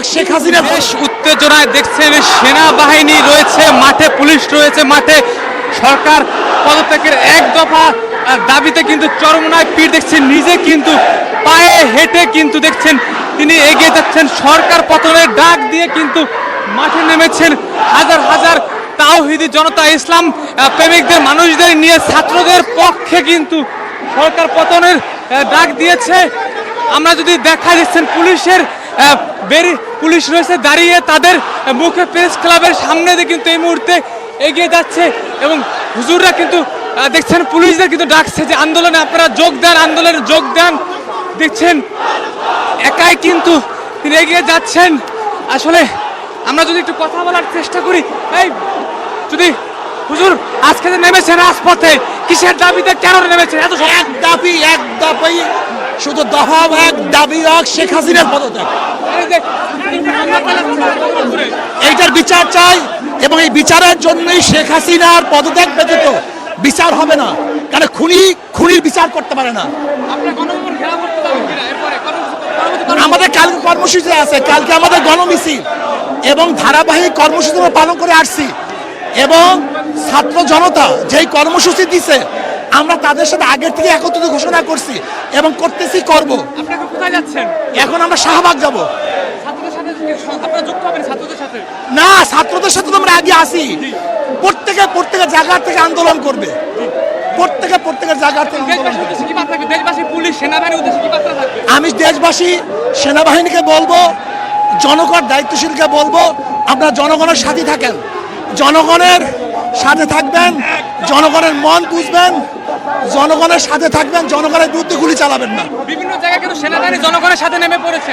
হক শেখ হাসিনা। বেশ উত্তেজনায় দেখছেন, সেনাবাহিনী রয়েছে মাঠে, পুলিশ রয়েছে মাঠে। সরকার পদত্যাগের এক দফা দাবিতে কিন্তু চরমনায় পীর দেখছেন, নিজে কিন্তু পায়ে হেঁটে কিন্তু দেখছেন তিনি এগিয়ে যাচ্ছেন। সরকার পতনের ডাক দিয়ে কিন্তু মাঠে নেমেছেন হাজার হাজার তাওহীদি জনতা, ইসলাম প্রেমিকদের মানুষদের নিয়ে ছাত্রদের পক্ষে কিন্তু সরকার পতনের ডাক দিয়েছে। আমরা যদি দেখা দিচ্ছেন পুলিশের পুলিশ রয়েছে দাঁড়িয়ে, তাদের মুখে প্রেস ক্লাবের সামনে দিয়ে কিন্তু এই মুহূর্তে এগিয়ে যাচ্ছে এবং হুজুররা কিন্তু দেখছেন পুলিশদের কিন্তু ডাকছে যে আন্দোলনে আপনারা যোগ দেন, আন্দোলনে যোগ দেন। দেখছেন একাই কিন্তু তিনি এগিয়ে যাচ্ছেন। আসলে আমরা যদি একটু কথা বলার চেষ্টা করি, এই যদি হুজুর আজকে যে নেমেছেন রাজপথে, কিসের দাবিতে কেন নেমেছেন? এত এক দাবি শুধু দফা এক দাবি হক শেখ হাসিনার পদত্যাগ। এইটার বিচার চাই এবং এই বিচারের জন্যই শেখ হাসিনার পদত্যাগ ব্যতীত বিচার হবে না, কারণ খুনির বিচার করতে পারে না। আমাদের কালকে কর্মসূচি আছে, কালকে আমাদের গণমিছিল এবং ধারাবাহিক কর্মসূচি আমরা পালন করে আসছি এবং ছাত্র জনতা যেই কর্মসূচি দিছে আমরা তাদের সাথে আগের থেকে একত্রিত ঘোষণা করছি এবং করতেছি, করব। আপনারা কোথায় যাচ্ছেন? এখন আমরা শাহবাগ যাব। ছাত্রদের সাথে আপনারা যুক্ত হবেন? ছাত্রদের সাথে না, ছাত্রদের সাথে তো আমরা আগে আসি। প্রত্যেকের জায়গা থেকে আন্দোলন করবে, প্রত্যেকের জায়গা থেকে। দেশবাসী, পুলিশ, সেনাবাহিনীর উদ্দেশ্যে কি বার্তা থাকবে? আমি দেশবাসী, সেনাবাহিনীকে বলবো, জনগণ দায়িত্বশীলকে বলবো, আপনারা জনগণের সাথে থাকেন, জনগণের সাথে থাকবেন, জনগণের মন বুঝবেন, জনগণের সাথে থাকবেন, জনগণের বিরুদ্ধে গুলি চালাবেন না। বিভিন্ন জায়গায় কিন্তু সেনাবাহিনী জনগণের সাথে নেমে পড়েছে।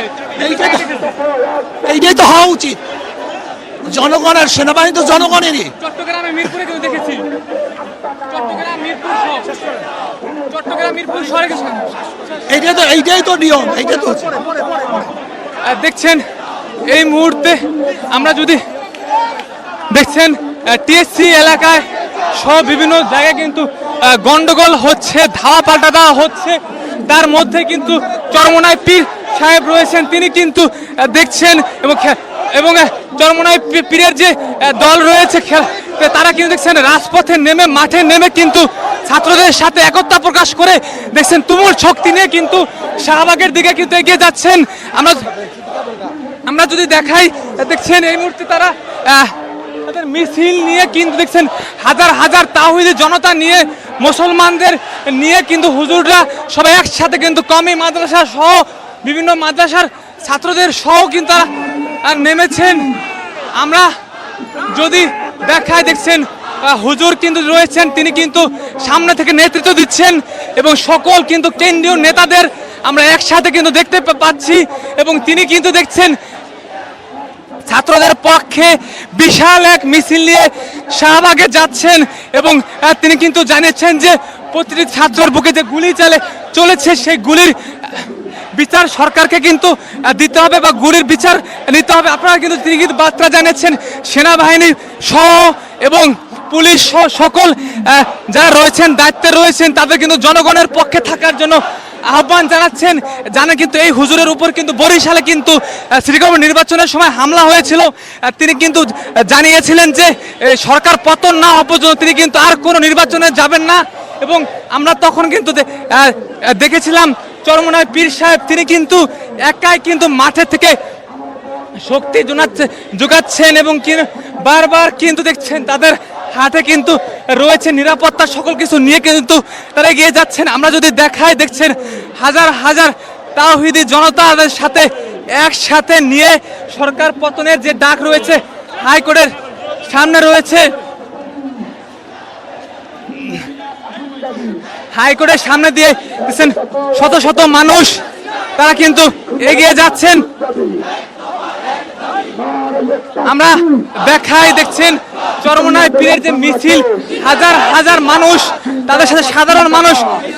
এইটাই তো হওয়া উচিত। জনগণের সেনাবাহিনী তো জনগণেরই। চট্টগ্রামে মিরপুরে কিন্তু দেখেছি, চট্টগ্রাম মিরপুর শহরে এইটাই তো নিয়ম, এইটাই তো হচ্ছে। দেখছেন এই মুহূর্তে আমরা যদি দেখছেন টিএসসি এলাকায় সহ বিভিন্ন জায়গায় কিন্তু গন্ডগোল হচ্ছে, ধাওয়া পাল্টা দেওয়া হচ্ছে। তার মধ্যে কিন্তু চরমনায় পীর সাহেব রয়েছেন, তিনি কিন্তু দেখছেন এবং চরমনায় পীরের যে দল রয়েছে তারা কিন্তু দেখছেন রাজপথে নেমে, মাঠে নেমে কিন্তু ছাত্রদের সাথে একতা প্রকাশ করে দেখছেন তুমুল শক্তি নিয়ে কিন্তু শাহবাগের দিকে কিন্তু এগিয়ে যাচ্ছেন। আমরা যদি দেখাই, দেখছেন এই মুহূর্তে তারা তাদের মিছিল নিয়ে কিন্তু দেখছেন হাজার হাজার তাওহীদি জনতা নিয়ে, মুসলমানদের নিয়ে কিন্তু হুজুররা সবাই একসাথে কিন্তু কমি মাদ্রাসা সহ বিভিন্ন মাদ্রাসার ছাত্রদের সহ কিন্তু নেমেছেন। আমরা যদি দেখাই, দেখছেন হুজুর কিন্তু রয়েছেন, তিনি কিন্তু সামনে থেকে নেতৃত্ব দিচ্ছেন এবং সকল কিন্তু কেন্দ্রীয় নেতাদের আমরা একসাথে কিন্তু দেখতে পাচ্ছি এবং তিনি কিন্তু দেখছেন ছাত্রদের পক্ষে বিশাল এক মিছিল নিয়ে শাহবাগে যাচ্ছেন এবং তিনি কিন্তু জানিয়েছেন যে প্রতিটি ছাত্রের বুকে যে গুলি চলেছে সেই গুলির বিচার সরকারকে কিন্তু দিতে হবে বা গুলির বিচার নিতে হবে। আপনারা কিন্তু তিনি কিন্তু বার্তা জানিয়েছেন সেনাবাহিনী সহ এবং পুলিশ সহ সকল যারা রয়েছেন, দায়িত্বে রয়েছেন, তাদের কিন্তু জনগণের পক্ষে থাকার জন্য আহ্বান জানাচ্ছেন। জানেন কিন্তু এই হুজুরের উপর কিন্তু বরিশালে কিন্তু সিটি কর্পোরেশন নির্বাচনের সময় হামলা হয়েছিল। তিনি কিন্তু জানিয়েছিলেন যে সরকার পতন না হওয়া পর্যন্ত তিনি কিন্তু আর কোনো নির্বাচনে যাবেন না এবং আমরা তখন কিন্তু দেখেছিলাম চরমনায় পীর সাহেব তিনি কিন্তু একাই কিন্তু মাঠে থেকে শক্তি যোগাচ্ছেন এবং বারবার কিন্তু দেখছেন তাদের হাতে কিন্তু রয়েছে নিরাপত্তা, সকল কিছু নিয়ে কিন্তু তারা এগিয়ে যাচ্ছেন। আমরা যদি দেখাই, দেখছেন হাজার হাজার তাওহীদি জনতাদের সাথে একসাথে নিয়ে সরকার পতনের যে ডাক রয়েছে হাইকোর্টের সামনে রয়েছে, হাইকোর্টের সামনে দিয়ে দেখছেন শত শত মানুষ তারা কিন্তু এগিয়ে যাচ্ছেন। আমরা দেখাই, দেখছেন চরমনায় পীরের যে মিছিল, হাজার হাজার মানুষ, তাদের সাথে সাধারণ মানুষ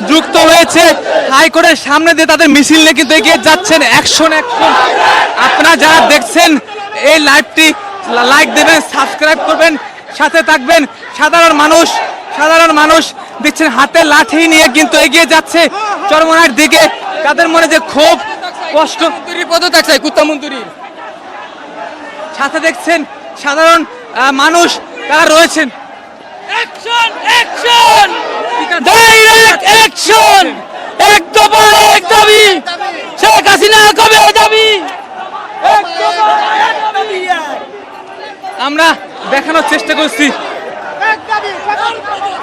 যুক্ত হয়েছে হাইকোর্টের সামনে দিয়ে তাদের মিছিল নিয়ে কিন্তু এগিয়ে যাচ্ছেন। অ্যাকশন। আপনারা যারা দেখছেন এই লাইভটি লাইক দেবেন, সাবস্ক্রাইব করবেন, সাথে থাকবেন। সাধারণ মানুষ দেখছেন হাতে লাঠি নিয়ে কিন্তু এগিয়ে যাচ্ছে চরমনার দিকে। তাদের মনে যে ক্ষোভ, কষ্ট, পদত্যাগ চাই, কুত্তা মন্ত্রী সাথে দেখছেন সাধারণ মানুষ তারা রয়েছেন। ডাইরেক্ট অ্যাকশন, এক দফা এক দাবি, শেখ হাসিনা কবে যাবি? আমরা দেখানোর চেষ্টা করছি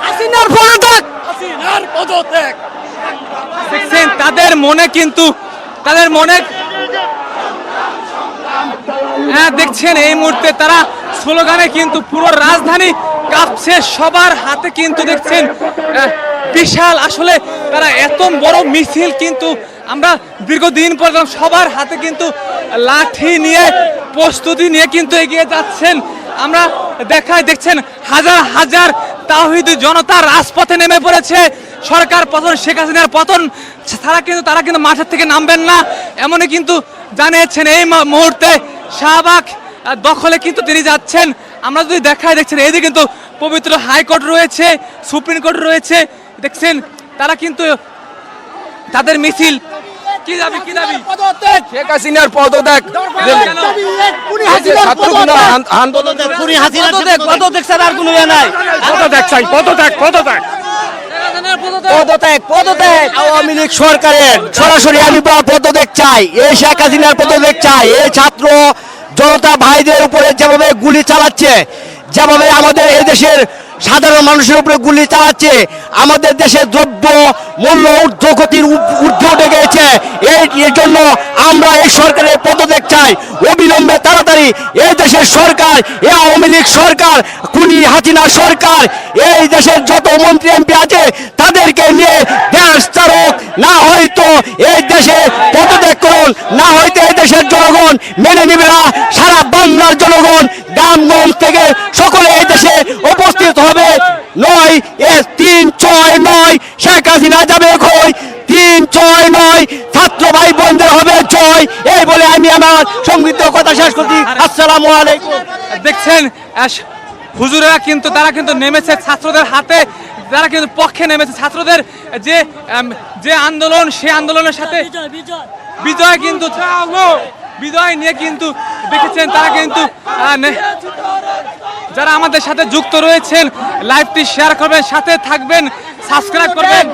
হাসিনার পদত্যাগ, হাসিনার পদত্যাগ। দেখছেন তাদের মনে কিন্তু তাদের মনে হ্যাঁ দেখছেন এই মুহূর্তে তারা স্লোগানে কিন্তু পুরো রাজধানী কাঁপছে, সবার হাতে কিন্তু দেখছেন বিশাল আসলে তারা এত বড় মিছিল কিন্তু আমরা দীর্ঘদিন পর সবার হাতে কিন্তু লাঠি নিয়ে প্রস্তুতি নিয়ে কিন্তু এগিয়ে যাচ্ছেন। আমরা দেখছেন হাজার হাজার তাওহীদি জনতা রাজপথে নেমে পড়েছে। সরকার পতন, শেখ হাসিনার পতন তারা কিন্তু মাঠের থেকে নামবেন না এমনই কিন্তু জানিয়েছেন। এই মুহূর্তে শাহবাগ দখলে কিন্তু তিনি যাচ্ছেন। আমরা যদি দেখছেন এইদিকে কিন্তু পবিত্র হাইকোর্ট রয়েছে, সুপ্রিম কোর্ট রয়েছে, দেখছেন তারা কিন্তু তাদের মিছিল কি দাবি শেখ হাসিনার পদত্যাগ, পদত্যাগ ছাড়া আর কোনো ইয়ে নাই। পদত্যাগ চাই, পদত্যাগ, পদত্যাগ, পদত্যাগ, পদত্যাগ। আওয়ামী লীগ সরকারের সরাসরি আমি পদত্যাগ চাই, এই শেখ হাসিনার পদত্যাগ চাই। এই ছাত্র জনতা ভাইদের উপরে যেভাবে গুলি চালাচ্ছে, যেভাবে আমাদের এই দেশের সাধারণ মানুষের উপরে গুলি চালাচ্ছে, আমাদের দেশে দ্রব্য মূল্য ঊর্ধ্বগতির ঊর্ধ্বে উঠে গেছে। এর জন্য আমরা এই সরকারের পদত্যাগ চাই অবিলম্বে, তাড়াতাড়ি। এই দেশের সরকার, এই আওয়ামী লীগ সরকার, খুনি হাসিনা সরকার, এই দেশের যত মন্ত্রী এমপি আছে তাদেরকে নিয়ে দেশ চারক, না হয়তো এই দেশে পদত্যাগ করুন, না হয়তো এই দেশের জনগণ মেনে নেবে না। সারা বাংলার জনগণ গ্রামগঞ্জ থেকে সকলে এই দেশে উপস্থিত হবে। 9-3-6-9 শেখ হাসিনা যাবে কই, 3-6-9 ছাত্র ভাই বোনদের হবে জয়। এই বলে আমি আমার সংক্ষিপ্ত কথা শেষ করছি। আসসালামু আলাইকুম। দেখছেন হুজুরেরা কিন্তু তারা কিন্তু নেমেছে ছাত্রদের হাতে, তারা কিন্তু পক্ষে নেমেছে। ছাত্রদের যে আন্দোলন, সেই আন্দোলনের সাথে বিজয় কিন্তু বিজয় নিয়ে কিন্তু দেখেছেন তারা কিন্তু যারা আমাদের সাথে যুক্ত রয়েছেন লাইভটি শেয়ার করবেন, সাথে থাকবেন, সাবস্ক্রাইব করবেন।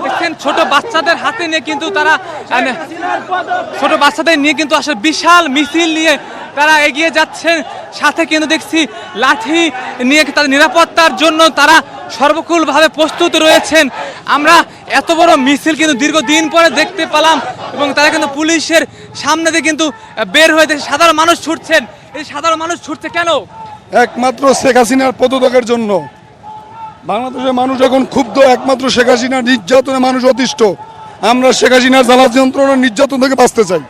দেখছেন ছোট বাচ্চাদের হাতে নিয়ে কিন্তু তারা ছোট বাচ্চাদের নিয়ে কিন্তু আসলে বিশাল মিছিল নিয়ে তারা এগিয়ে যাচ্ছেন। সাথে কিন্তু দেখছি লাঠি নিয়ে তাদের নিরাপত্তার জন্য তারা সর্বকুলভাবে প্রস্তুত রয়েছেন। আমরা এত বড় মিছিল কিন্তু দীর্ঘদিন পরে দেখতে পেলাম এবং তারা কিন্তু পুলিশের সামনে দিয়ে কিন্তু বের হয়ে সাধারণ মানুষ ছুটছেন। এই সাধারণ মানুষ ছুটছে কেন? একমাত্র শেখ হাসিনার পদত্যাগের জন্য। বাংলাদেশের মানুষ এখন ক্ষুব্ধ, একমাত্র শেখ হাসিনার নির্যাতনে মানুষ অতিষ্ঠ। আমরা শেখ হাসিনার জ্বালা যন্ত্রণার নির্যাতন থেকে বাঁচতে চাই।